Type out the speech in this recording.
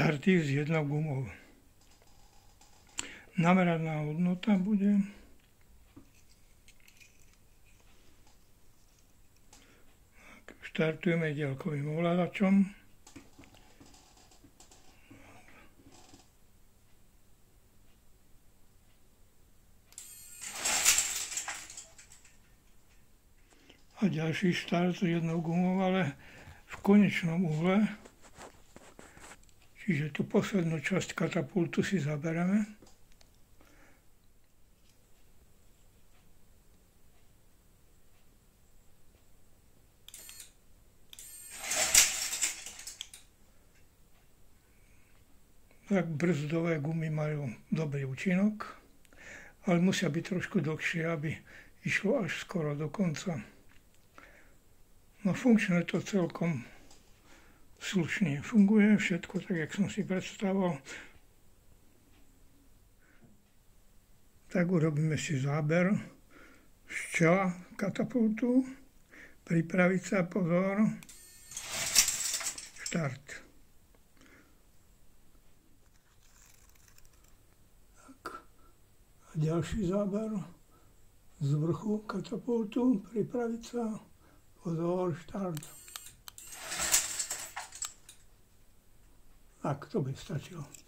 štarty s jednou gumou. Nameraná hodnota bude štartujeme diaľkovým ovládačom. A ďalší štart s jednou gumou, ale v konečnom uhle. Čiže tú poslednú časť katapultu si zabereme. Tak brzdové gumy majú dobrý účinok, ale musia byť trošku dlhšie, aby išlo až skoro do konca. No funkčne to celkom slušne funguje, všetko tak, jak som si predstavoval. Tak urobíme si záber z čela katapultu, pripraviť sa, pozor, štart. Tak. A ďalší záber z vrchu katapultu, pripraviť sa, pozor, štart. Tak, to by stačilo.